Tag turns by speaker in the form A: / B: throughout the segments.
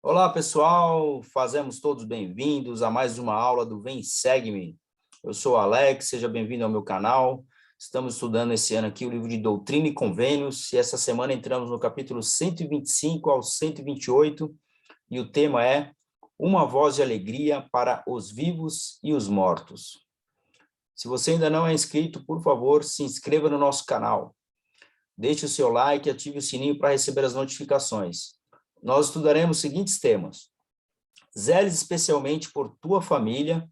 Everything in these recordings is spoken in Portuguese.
A: Olá, pessoal, fazemos todos bem-vindos a mais uma aula do Vem Segue-me. Eu sou o Alex, seja bem-vindo ao meu canal. Estamos estudando esse ano aqui o livro de Doutrina e Convênios, e essa semana entramos no capítulo 125 ao 128, e o tema é Uma voz de alegria para os vivos e os mortos. Se você ainda não é inscrito, por favor, se inscreva no nosso canal. Deixe o seu like e ative o sininho para receber as notificações. Nós estudaremos os seguintes temas: zeles especialmente por tua família,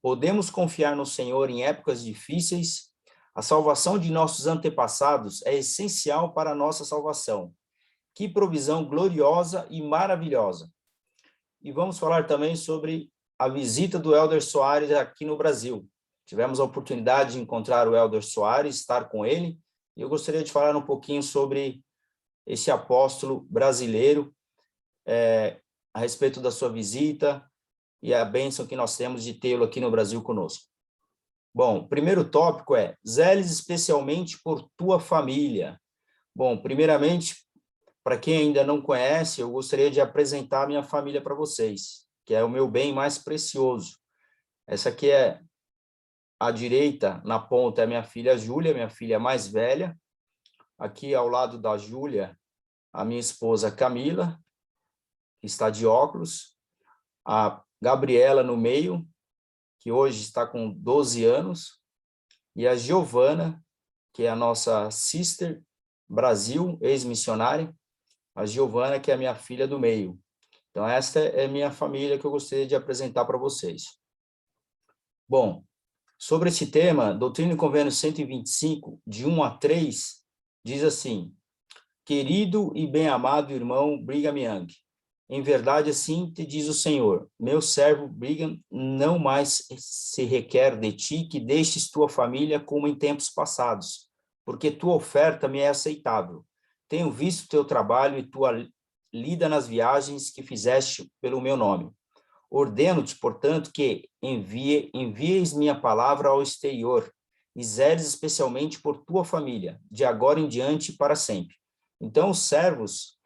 A: podemos confiar no Senhor em épocas difíceis, a salvação de nossos antepassados é essencial para a nossa salvação. Que provisão gloriosa e maravilhosa. E vamos falar também sobre a visita do Elder Soares aqui no Brasil. Tivemos a oportunidade de encontrar o Elder Soares, estar com ele, e eu gostaria de falar um pouquinho sobre esse apóstolo brasileiro, a respeito da sua visita e a bênção que nós temos de tê-lo aqui no Brasil conosco. Bom, o primeiro tópico é, zeles especialmente por tua família. Bom, primeiramente, para quem ainda não conhece, eu gostaria de apresentar a minha família para vocês, que é o meu bem mais precioso. Essa aqui é à direita, na ponta, é a minha filha Júlia, minha filha mais velha. Aqui ao lado da Júlia, a minha esposa Camila, que está de óculos, a Gabriela no meio, que hoje está com 12 anos, e a Giovana, que é a nossa sister Brasil, ex-missionária, a Giovana, que é a minha filha do meio. Então, esta é minha família que eu gostaria de apresentar para vocês. Bom, sobre esse tema, Doutrina e Convênios 125, de 1 a 3, diz assim: querido e bem-amado irmão Brigham Young, em verdade, assim te diz o Senhor, meu servo Brigham, não mais se requer de ti que deixes tua família como em tempos passados, porque tua oferta me é aceitável. Tenho visto teu trabalho e tua lida nas viagens que fizeste pelo meu nome. Ordeno-te, portanto, que envieis minha palavra ao exterior, e zeles especialmente por tua família, de agora em diante e para sempre. Então, os servos,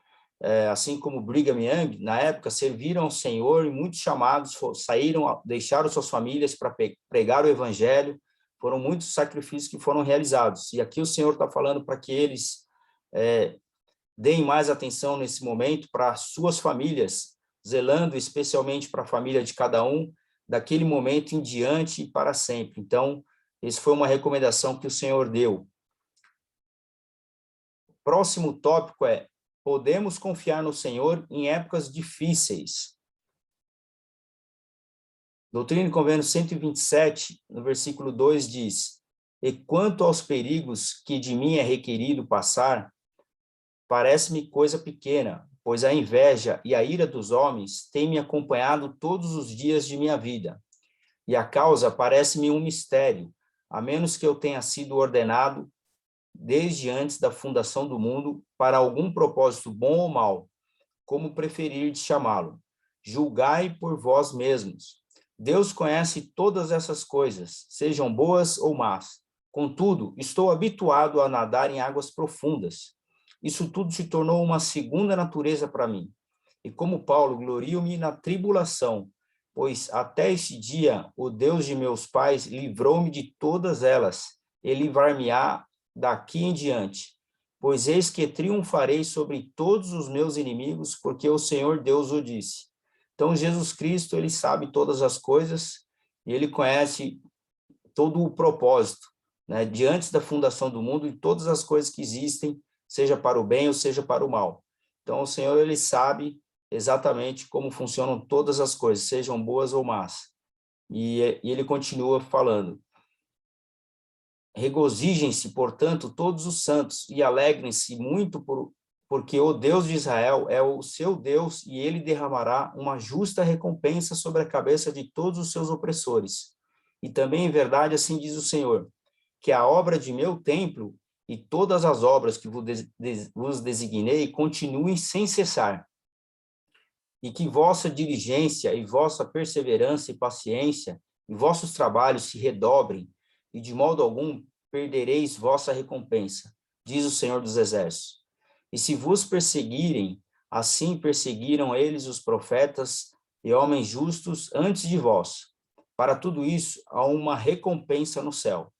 A: assim como Brigham Young, na época, serviram ao Senhor e muitos chamados saíram, deixaram suas famílias para pregar o evangelho, foram muitos sacrifícios que foram realizados. E aqui o Senhor está falando para que eles deem mais atenção nesse momento para suas famílias, zelando especialmente para a família de cada um, daquele momento em diante e para sempre. Então, essa foi uma recomendação que o Senhor deu. Próximo tópico é, podemos confiar no Senhor em épocas difíceis. Doutrina e Convênios 127, no versículo 2, diz: e quanto aos perigos que de mim é requerido passar, parece-me coisa pequena, pois a inveja e a ira dos homens têm me acompanhado todos os dias de minha vida. E a causa parece-me um mistério, a menos que eu tenha sido ordenado desde antes da fundação do mundo para algum propósito bom ou mau, como preferir de chamá-lo. Julgai por vós mesmos. Deus conhece todas essas coisas, sejam boas ou más. Contudo, estou habituado a nadar em águas profundas. Isso tudo se tornou uma segunda natureza para mim. E como Paulo, glorio-me na tribulação, pois até este dia o Deus de meus pais livrou-me de todas elas, e livrar-me-á daqui em diante. Pois eis que triunfarei sobre todos os meus inimigos, porque o Senhor Deus o disse. Então, Jesus Cristo, ele sabe todas as coisas, e ele conhece todo o propósito, né, de antes da fundação do mundo, e todas as coisas que existem, seja para o bem ou seja para o mal. Então, o Senhor, ele sabe exatamente como funcionam todas as coisas, sejam boas ou más. E ele continua falando: regozijem-se, portanto, todos os santos, e alegrem-se muito porque o Deus de Israel é o seu Deus, e ele derramará uma justa recompensa sobre a cabeça de todos os seus opressores. E também, em verdade, assim diz o Senhor, que a obra de meu templo e todas as obras que vos designei continuem sem cessar, e que vossa diligência e vossa perseverança e paciência e vossos trabalhos se redobrem, e de modo algum perdereis vossa recompensa, diz o Senhor dos Exércitos. E se vos perseguirem, assim perseguiram eles os profetas e homens justos antes de vós. Para tudo isso, há uma recompensa no céu.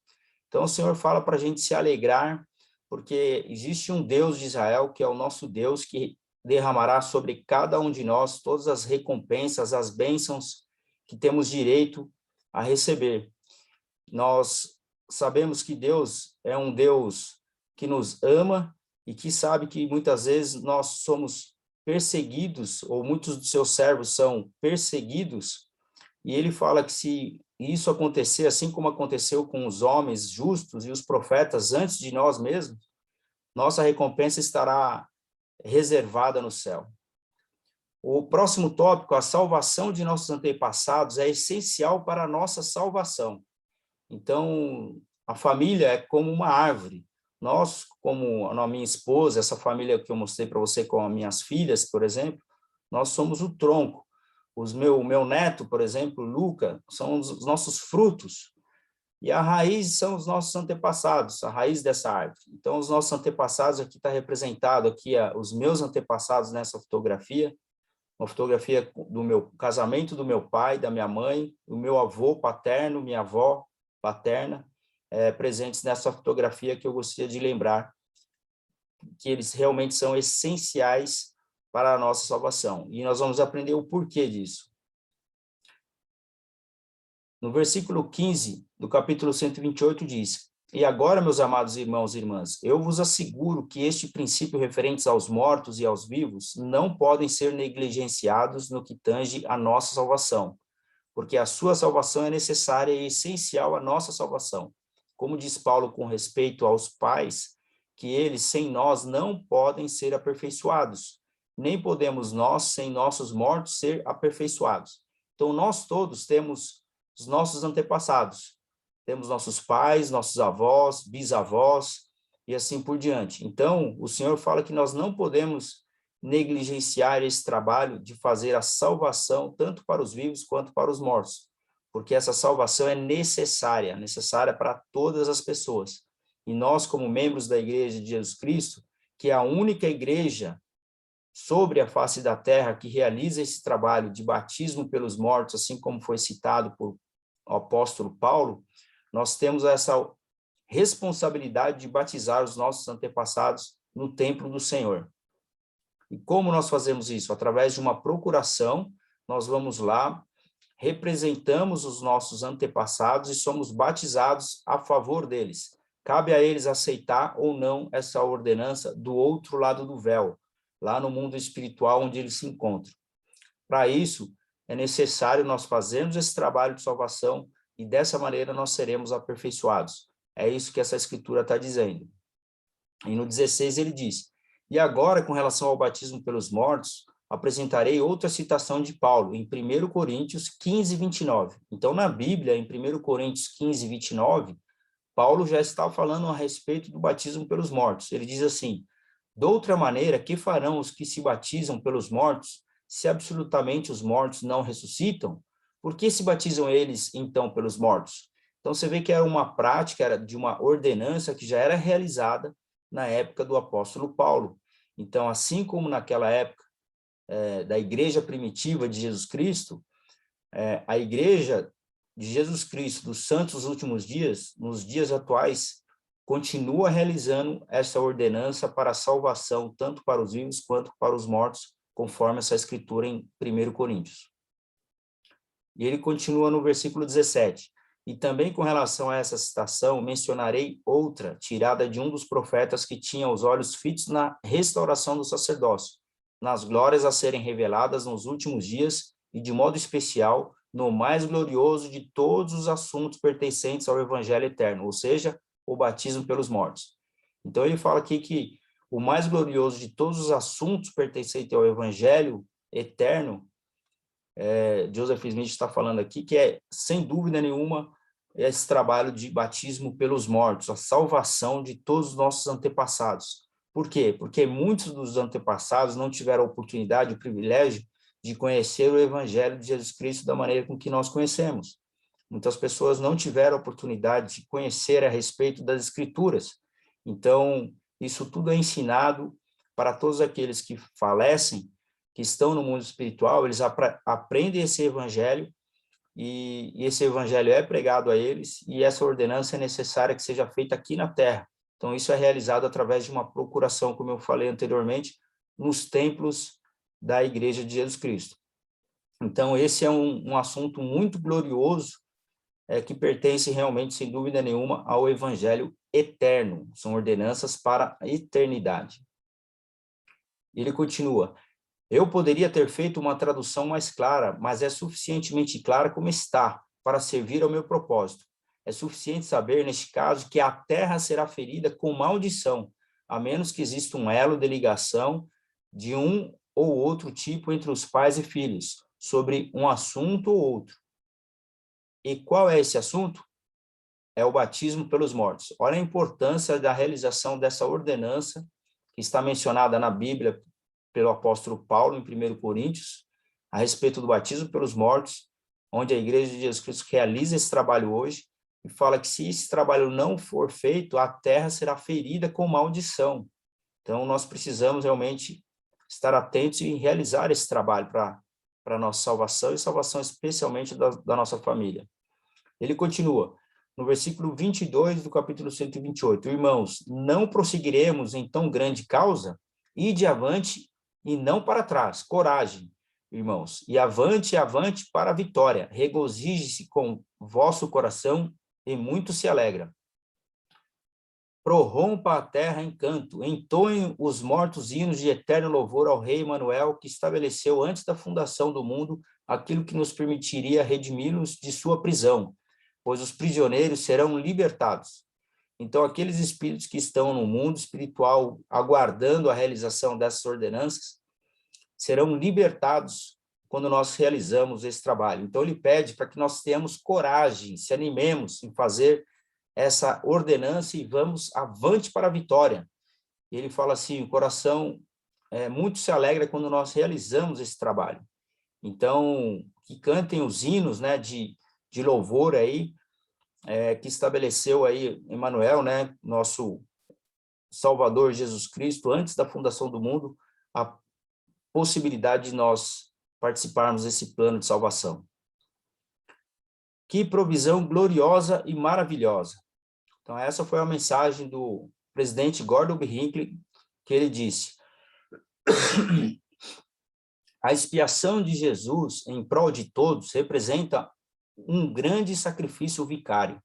A: Então, o Senhor fala para a gente se alegrar, porque existe um Deus de Israel, que é o nosso Deus, que derramará sobre cada um de nós todas as recompensas, as bênçãos que temos direito a receber. Nós sabemos que Deus é um Deus que nos ama e que sabe que muitas vezes nós somos perseguidos, ou muitos dos seus servos são perseguidos, e ele fala que se isso acontecer, assim como aconteceu com os homens justos e os profetas antes de nós mesmos, nossa recompensa estará reservada no céu. O próximo tópico, a salvação de nossos antepassados, é essencial para a nossa salvação. Então, a família é como uma árvore. Nós, como a minha esposa, essa família que eu mostrei para você com as minhas filhas, por exemplo, nós somos o tronco. Meu neto, por exemplo, Luca, são os nossos frutos. E a raiz são os nossos antepassados, a raiz dessa árvore. Então, os nossos antepassados, aqui está representado, aqui os meus antepassados nessa fotografia, uma fotografia do meu casamento, do meu pai, da minha mãe, do meu avô paterno, minha avó paterna, presentes nessa fotografia, que eu gostaria de lembrar que eles realmente são essenciais para a nossa salvação. E nós vamos aprender o porquê disso. No versículo 15 do capítulo 128 diz: E agora, meus amados irmãos e irmãs, eu vos asseguro que este princípio referente aos mortos e aos vivos não podem ser negligenciados no que tange a nossa salvação, porque a sua salvação é necessária e essencial à nossa salvação. Como diz Paulo com respeito aos pais, que eles sem nós não podem ser aperfeiçoados, nem podemos nós sem nossos mortos ser aperfeiçoados. Então nós todos temos os nossos antepassados, temos nossos pais, nossos avós, bisavós e assim por diante. Então o Senhor fala que nós não podemos negligenciar esse trabalho de fazer a salvação tanto para os vivos quanto para os mortos, porque essa salvação é necessária para todas as pessoas. E nós, como membros da Igreja de Jesus Cristo, que é a única igreja sobre a face da terra que realiza esse trabalho de batismo pelos mortos, assim como foi citado por o apóstolo Paulo, nós temos essa responsabilidade de batizar os nossos antepassados no templo do Senhor. E como nós fazemos isso? Através de uma procuração, nós vamos lá, representamos os nossos antepassados e somos batizados a favor deles. Cabe a eles aceitar ou não essa ordenança do outro lado do véu, lá no mundo espiritual onde eles se encontram. Para isso, é necessário nós fazermos esse trabalho de salvação e dessa maneira nós seremos aperfeiçoados. É isso que essa escritura está dizendo. E no 16 ele diz: E agora, com relação ao batismo pelos mortos, apresentarei outra citação de Paulo, em 1 Coríntios 15, 29. Então, na Bíblia, em 1 Coríntios 15, 29, Paulo já está falando a respeito do batismo pelos mortos. Ele diz assim: De outra maneira, que farão os que se batizam pelos mortos, se absolutamente os mortos não ressuscitam? Por que se batizam eles, então, pelos mortos? Então, você vê que era uma prática, era de uma ordenança que já era realizada na época do apóstolo Paulo. Então, assim como naquela época da igreja primitiva de Jesus Cristo, a igreja de Jesus Cristo, dos santos dos últimos dias, nos dias atuais, continua realizando essa ordenança para a salvação, tanto para os vivos quanto para os mortos, conforme essa escritura em 1 Coríntios. E ele continua no versículo 17. E também com relação a essa citação, mencionarei outra, tirada de um dos profetas que tinha os olhos fitos na restauração do sacerdócio, nas glórias a serem reveladas nos últimos dias e, de modo especial, no mais glorioso de todos os assuntos pertencentes ao evangelho eterno, ou seja, o batismo pelos mortos. Então, ele fala aqui que o mais glorioso de todos os assuntos pertencentes ao evangelho eterno, Joseph Smith está falando aqui, que é, sem dúvida nenhuma, esse trabalho de batismo pelos mortos, a salvação de todos os nossos antepassados. Por quê? Porque muitos dos antepassados não tiveram a oportunidade, o privilégio de conhecer o evangelho de Jesus Cristo da maneira com que nós conhecemos. Muitas pessoas não tiveram a oportunidade de conhecer a respeito das Escrituras. Então, isso tudo é ensinado para todos aqueles que falecem, que estão no mundo espiritual, eles aprendem esse evangelho, e esse evangelho é pregado a eles, e essa ordenança é necessária que seja feita aqui na terra. Então, isso é realizado através de uma procuração, como eu falei anteriormente, nos templos da Igreja de Jesus Cristo. Então, esse é um assunto muito glorioso, que pertence realmente, sem dúvida nenhuma, ao evangelho eterno. São ordenanças para a eternidade. Ele continua: eu poderia ter feito uma tradução mais clara, mas é suficientemente clara como está, para servir ao meu propósito. É suficiente saber, neste caso, que a terra será ferida com maldição, a menos que exista um elo de ligação de um ou outro tipo entre os pais e filhos, sobre um assunto ou outro. E qual é esse assunto? É o batismo pelos mortos. Olha a importância da realização dessa ordenança, que está mencionada na Bíblia pelo apóstolo Paulo, em 1 Coríntios, a respeito do batismo pelos mortos, onde a Igreja de Jesus Cristo realiza esse trabalho hoje, e fala que se esse trabalho não for feito, a terra será ferida com maldição. Então, nós precisamos realmente estar atentos e realizar esse trabalho para a nossa salvação, e salvação especialmente da nossa família. Ele continua, no versículo 22 do capítulo 128, irmãos, não prosseguiremos em tão grande causa? Ide avante e não para trás, coragem, irmãos, e avante, avante para a vitória, regozije-se com vosso coração, e muito se alegra. Prorrompa a terra em canto, entoem os mortos hinos de eterno louvor ao rei Emanuel, que estabeleceu antes da fundação do mundo aquilo que nos permitiria redimi-los de sua prisão, pois os prisioneiros serão libertados. Então, aqueles espíritos que estão no mundo espiritual, aguardando a realização dessas ordenanças, serão libertados quando nós realizamos esse trabalho. Então, ele pede para que nós tenhamos coragem, se animemos em fazer essa ordenança e vamos avante para a vitória. E ele fala assim, o coração muito se alegra quando nós realizamos esse trabalho. Então, que cantem os hinos, né, de louvor aí, que estabeleceu aí Emanuel, né, nosso Salvador Jesus Cristo, antes da fundação do mundo, a possibilidade de nós participarmos desse plano de salvação. Que provisão gloriosa e maravilhosa. Então, essa foi a mensagem do presidente Gordon B. Hinckley, que ele disse: a expiação de Jesus em prol de todos representa um grande sacrifício vicário.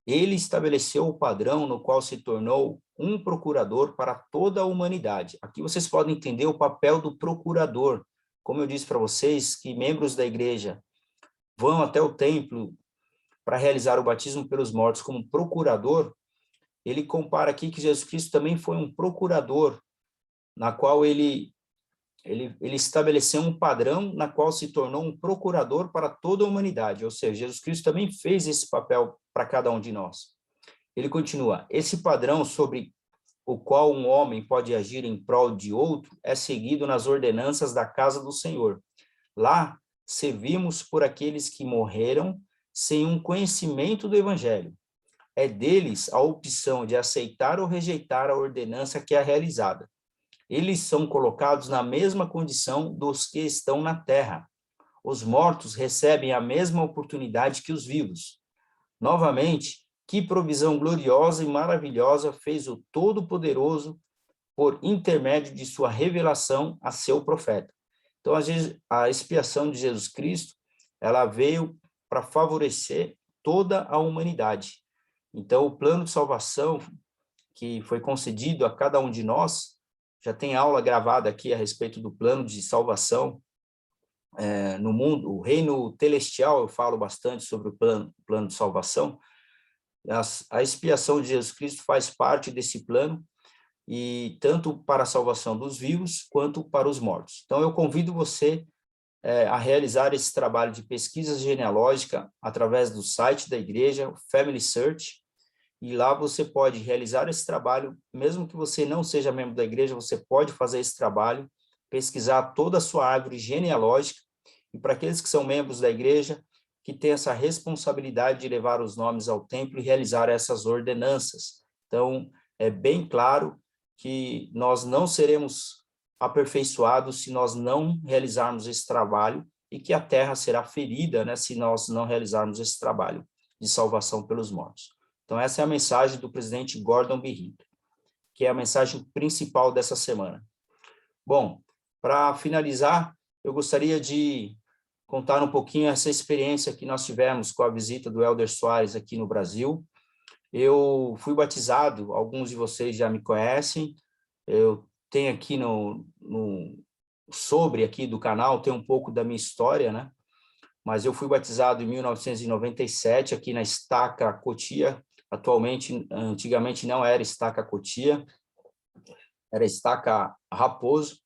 A: Ele estabeleceu o padrão no qual se tornou um procurador para toda a humanidade. Aqui vocês podem entender o papel do procurador. Como eu disse para vocês, que membros da igreja vão até o templo para realizar o batismo pelos mortos como procurador, ele compara aqui que Jesus Cristo também foi um procurador, na qual ele estabeleceu um padrão na qual se tornou um procurador para toda a humanidade, ou seja, Jesus Cristo também fez esse papel para cada um de nós. Ele continua, esse padrão sobre o qual um homem pode agir em prol de outro é seguido nas ordenanças da casa do Senhor. Lá, servimos por aqueles que morreram sem um conhecimento do evangelho. É deles a opção de aceitar ou rejeitar a ordenança que é realizada. Eles são colocados na mesma condição dos que estão na terra. Os mortos recebem a mesma oportunidade que os vivos. Novamente, que provisão gloriosa e maravilhosa fez o Todo-Poderoso por intermédio de sua revelação a seu profeta. Então, a expiação de Jesus Cristo, ela veio para favorecer toda a humanidade. Então, o plano de salvação que foi concedido a cada um de nós, já tem aula gravada aqui a respeito do plano de salvação no mundo, o reino celestial, eu falo bastante sobre o plano de salvação. A expiação de Jesus Cristo faz parte desse plano, e tanto para a salvação dos vivos, quanto para os mortos. Então, eu convido você a realizar esse trabalho de pesquisa genealógica através do site da igreja, o Family Search, e lá você pode realizar esse trabalho, mesmo que você não seja membro da igreja, você pode fazer esse trabalho, pesquisar toda a sua árvore genealógica, e para aqueles que são membros da igreja, que têm essa responsabilidade de levar os nomes ao templo e realizar essas ordenanças. Então, é bem claro que nós não seremos aperfeiçoados se nós não realizarmos esse trabalho e que a terra será ferida, né, se nós não realizarmos esse trabalho de salvação pelos mortos. Então, essa é a mensagem do presidente Gordon B. Hinckley, que é a mensagem principal dessa semana. Bom, para finalizar, eu gostaria de contar um pouquinho essa experiência que nós tivemos com a visita do Elder Soares aqui no Brasil. Eu fui batizado, alguns de vocês já me conhecem, eu tenho aqui sobre aqui do canal, tem um pouco da minha história, né? Mas eu fui batizado em 1997 aqui na Estaca Cotia. Antigamente não era Estaca Cotia, era Estaca Raposo.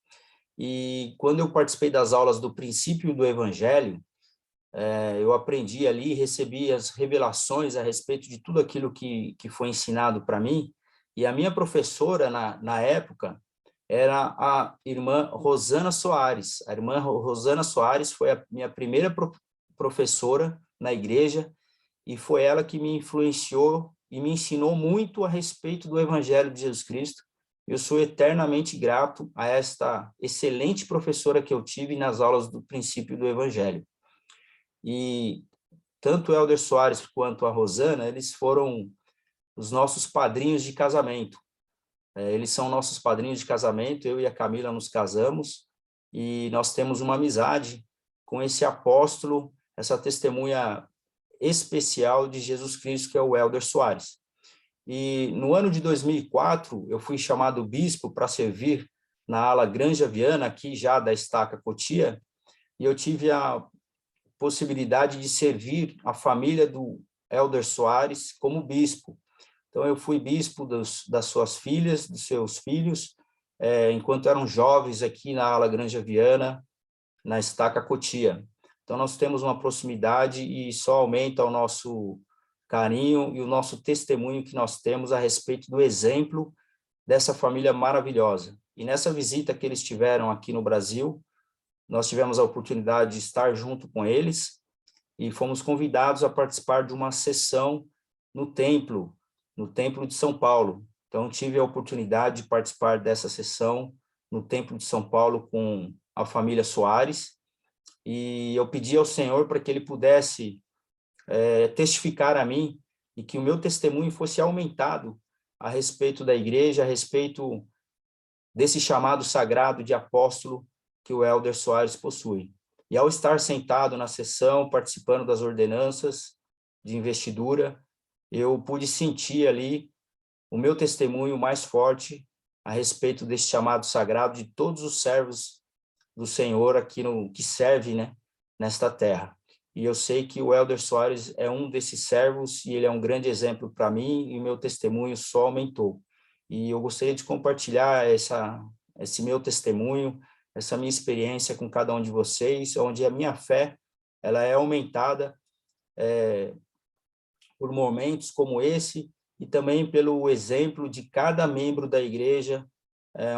A: E quando eu participei das aulas do princípio do Evangelho, eu aprendi ali, recebi as revelações a respeito de tudo aquilo que foi ensinado para mim. E a minha professora, na época, era a irmã Rosana Soares. A irmã Rosana Soares foi a minha primeira professora na igreja, e foi ela que me influenciou e me ensinou muito a respeito do Evangelho de Jesus Cristo. Eu sou eternamente grato a esta excelente professora que eu tive nas aulas do princípio do Evangelho. E tanto o Elder Soares quanto a Rosana, eles foram os nossos padrinhos de casamento. Eles são nossos padrinhos de casamento, eu e a Camila nos casamos, e nós temos uma amizade com esse apóstolo, essa testemunha especial de Jesus Cristo, que é o Elder Soares. E no ano de 2004, eu fui chamado bispo para servir na ala Granja Viana, aqui já da Estaca Cotia, e eu tive a possibilidade de servir a família do Elder Soares como bispo. Então, eu fui bispo das suas filhas, dos seus filhos, enquanto eram jovens aqui na ala Granja Viana, na Estaca Cotia. Então, nós temos uma proximidade e só aumenta o nosso carinho e o nosso testemunho que nós temos a respeito do exemplo dessa família maravilhosa. E nessa visita que eles tiveram aqui no Brasil, nós tivemos a oportunidade de estar junto com eles e fomos convidados a participar de uma sessão no templo de São Paulo. Então, tive a oportunidade de participar dessa sessão no Templo de São Paulo com a família Soares, e eu pedi ao Senhor para que Ele pudesse testificar a mim e que o meu testemunho fosse aumentado a respeito da igreja, a respeito desse chamado sagrado de apóstolo que o Elder Soares possui. E ao estar sentado na sessão, participando das ordenanças de investidura, eu pude sentir ali o meu testemunho mais forte a respeito desse chamado sagrado de todos os servos do Senhor aqui que serve, né, nesta terra. E eu sei que o Elder Soares é um desses servos e ele é um grande exemplo para mim, e meu testemunho só aumentou. E eu gostaria de compartilhar esse meu testemunho, essa minha experiência com cada um de vocês, onde a minha fé ela é aumentada por momentos como esse, e também pelo exemplo de cada membro da igreja,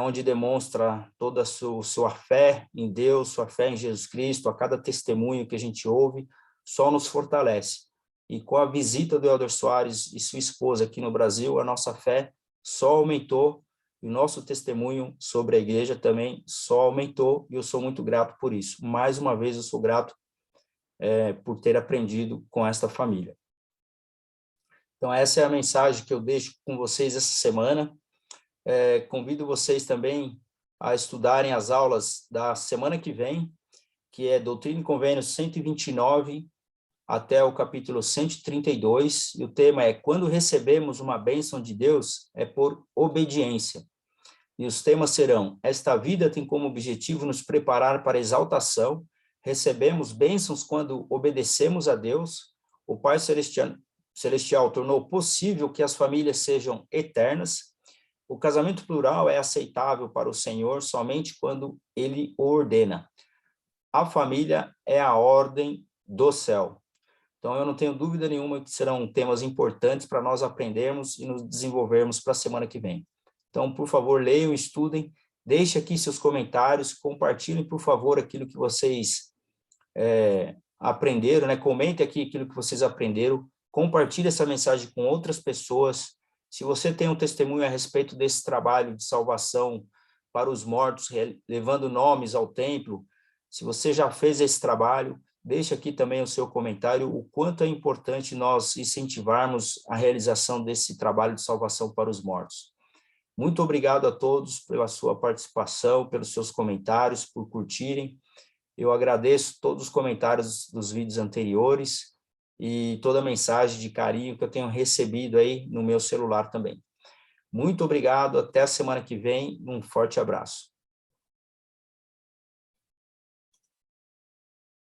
A: onde demonstra toda a sua fé em Deus, sua fé em Jesus Cristo. A cada testemunho que a gente ouve, só nos fortalece. E com a visita do Elder Soares e sua esposa aqui no Brasil, a nossa fé só aumentou, e o nosso testemunho sobre a igreja também só aumentou, e eu sou muito grato por isso. Mais uma vez, eu sou grato por ter aprendido com esta família. Então, essa é a mensagem que eu deixo com vocês essa semana. Convido vocês também a estudarem as aulas da semana que vem, que é Doutrina e Convênios 129 até o capítulo 132, e o tema é: quando recebemos uma bênção de Deus, é por obediência. E os temas serão: esta vida tem como objetivo nos preparar para a exaltação, recebemos bênçãos quando obedecemos a Deus, o Pai Celestial tornou possível que as famílias sejam eternas, o casamento plural é aceitável para o Senhor somente quando Ele o ordena. A família é a ordem do céu. Então, eu não tenho dúvida nenhuma que serão temas importantes para nós aprendermos e nos desenvolvermos para a semana que vem. Então, por favor, leiam, estudem, deixe aqui seus comentários, compartilhem, por favor, aquilo que vocês aprenderam, né? Comente aqui aquilo que vocês aprenderam, compartilhe essa mensagem com outras pessoas, Se você tem um testemunho a respeito desse trabalho de salvação para os mortos, levando nomes ao templo, se você já fez esse trabalho, deixe aqui também o seu comentário, o quanto é importante nós incentivarmos a realização desse trabalho de salvação para os mortos. Muito obrigado a todos pela sua participação, pelos seus comentários, por curtirem. Eu agradeço todos os comentários dos vídeos anteriores e toda a mensagem de carinho que eu tenho recebido aí no meu celular também. Muito obrigado, até a semana que vem, um forte abraço.